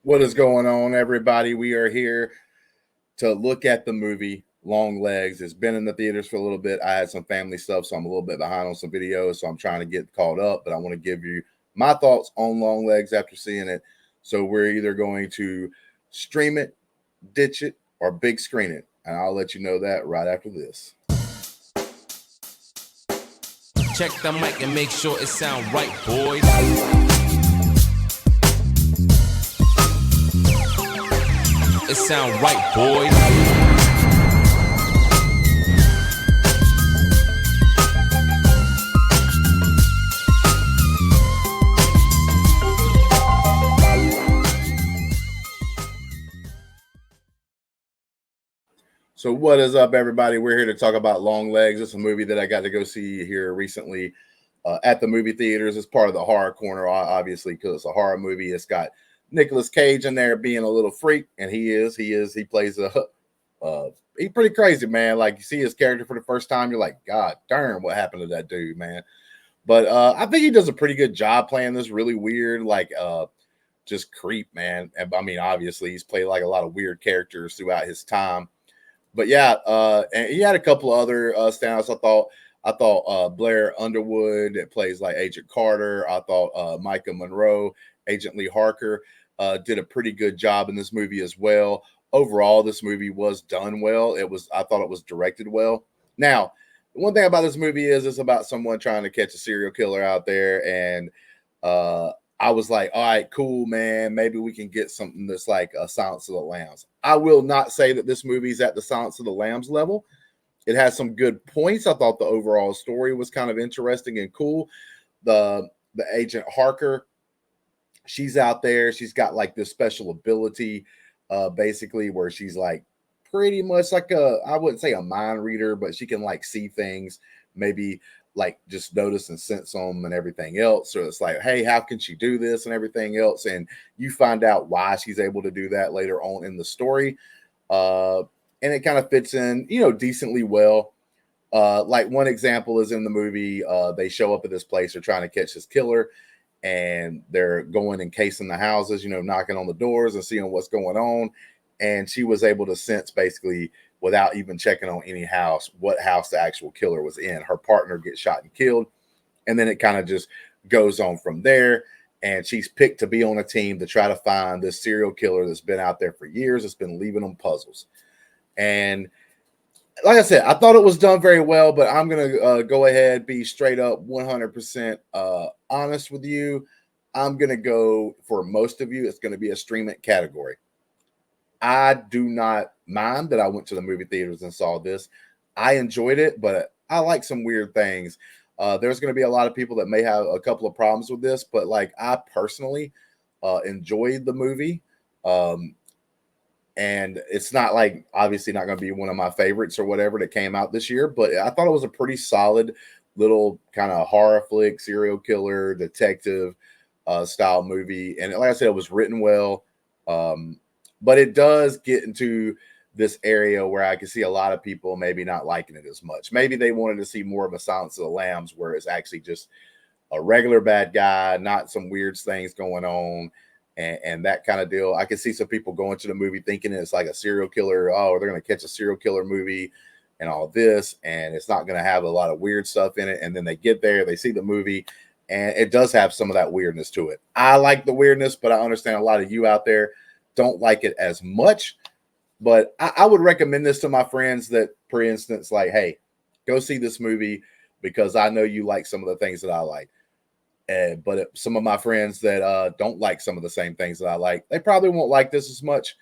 What is going on, everybody? We are here to look at the movie Longlegs. It's been in the theaters for a little bit. I had some family stuff, so I'm a little bit behind on some videos, so I'm trying to get caught up, but I want to give you my thoughts on Longlegs after seeing it. So we're either going to stream it, ditch it, or big screen it, and I'll let you know that right after this. Check the mic and make sure it sound right, boys. It sound right, boys. So what is up, everybody? We're here to talk about Longlegs. It's a movie that I got to go see here recently at the movie theaters. It's part of the horror corner, obviously, because it's a horror movie. It's got Nicolas Cage in there being a little freak, and he plays he's pretty crazy, man. Like, you see his character for the first time, you're like, God darn, what happened to that dude, man? But I think he does a pretty good job playing this really weird, like just creep, man. And I mean, obviously, he's played like a lot of weird characters throughout his time. But yeah, and he had a couple of other standouts. I thought Blair Underwood, that plays like Agent Carter. I thought Maika Monroe, Agent Lee Harker, did a pretty good job in this movie as well. Overall, this movie was done well. I thought it was directed well. Now, one thing about this movie is it's about someone trying to catch a serial killer out there, and I was like, all right, cool, man. Maybe we can get something that's like a Silence of the Lambs. I will not say that this movie's at the Silence of the Lambs level. It has some good points. I thought the overall story was kind of interesting and cool. The Agent Harker, she's out there. She's got like this special ability, basically, where she's like pretty much like I wouldn't say a mind reader, but she can like see things, maybe like just notice and sense them and everything else. So it's like, hey, how can she do this and everything else? And you find out why she's able to do that later on in the story. And it kind of fits in, decently well. Like one example is in the movie, they show up at this place, they're trying to catch this killer, and they're going and casing the houses, knocking on the doors and seeing what's going on. And she was able to sense, basically, without even checking on any house, what house the actual killer was in. Her partner gets shot and killed, and then it kind of just goes on from there. And she's picked to be on a team to try to find this serial killer that's been out there for years. It's been leaving them puzzles. And like I said, I thought it was done very well, but I'm going to go ahead, be straight up 100% honest with you. I'm going to go, for most of you, it's going to be a stream it category. I do not mind that I went to the movie theaters and saw this. I enjoyed it, but I like some weird things. There's going to be a lot of people that may have a couple of problems with this, but like I personally enjoyed the movie. And it's not like, obviously not going to be one of my favorites or whatever that came out this year, but I thought it was a pretty solid little kind of horror flick, serial killer, detective style movie. And like I said, it was written well. But it does get into this area where I can see a lot of people maybe not liking it as much. Maybe they wanted to see more of a Silence of the Lambs, where it's actually just a regular bad guy, not some weird things going on and that kind of deal. I can see some people going to the movie thinking it's like a serial killer. Oh, they're going to catch a serial killer movie and all this, and it's not going to have a lot of weird stuff in it. And then they get there, they see the movie, and it does have some of that weirdness to it. I like the weirdness, but I understand a lot of you out there don't like it as much. But I would recommend this to my friends that, for instance, like, hey, go see this movie because I know you like some of the things that I like. But some of my friends that don't like some of the same things that I like, they probably won't like this as much.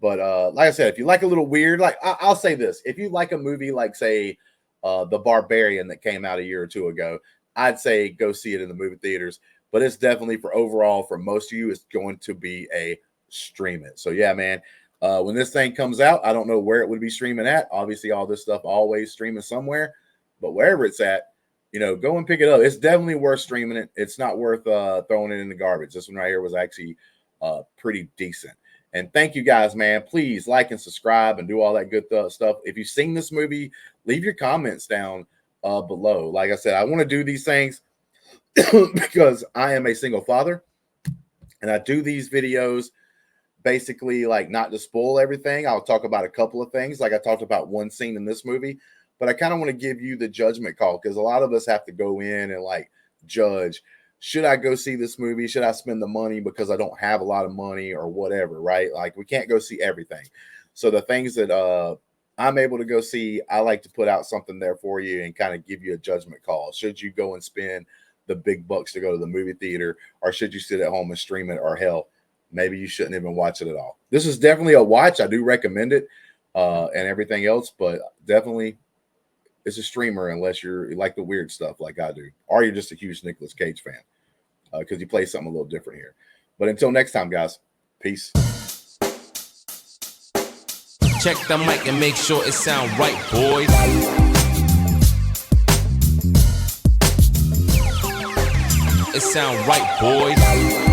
But like I said, if you like a little weird, like I'll say this, if you like a movie like, say, The Barbarian that came out a year or two ago, I'd say go see it in the movie theaters. But it's definitely, for most of you, it's going to be a stream it. So yeah, man, when this thing comes out, I don't know where it would be streaming at. Obviously, all this stuff always streaming somewhere, but wherever it's at, go and pick it up. It's definitely worth streaming it. It's not worth throwing it in the garbage. This one right here was actually pretty decent. And thank you guys, man. Please like and subscribe and do all that good stuff. If you've seen this movie, leave your comments down below. Like I said, I want to do these things because I am a single father, and I do these videos basically, like, not to spoil everything, I'll talk about a couple of things. Like I talked about one scene in this movie, but I kind of want to give you the judgment call, because a lot of us have to go in and like judge, should I go see this movie? Should I spend the money because I don't have a lot of money or whatever, right? Like, we can't go see everything. So the things that I'm able to go see, I like to put out something there for you and kind of give you a judgment call. Should you go and spend the big bucks to go to the movie theater, or should you sit at home and stream it, or hell, maybe you shouldn't even watch it at all. This is definitely a watch. I do recommend it and everything else, but definitely it's a streamer unless you like the weird stuff like I do, or you're just a huge Nicolas Cage fan, because he plays something a little different here. But until next time, guys, peace. Check the mic and make sure it sound right, boys. It sound right, boys.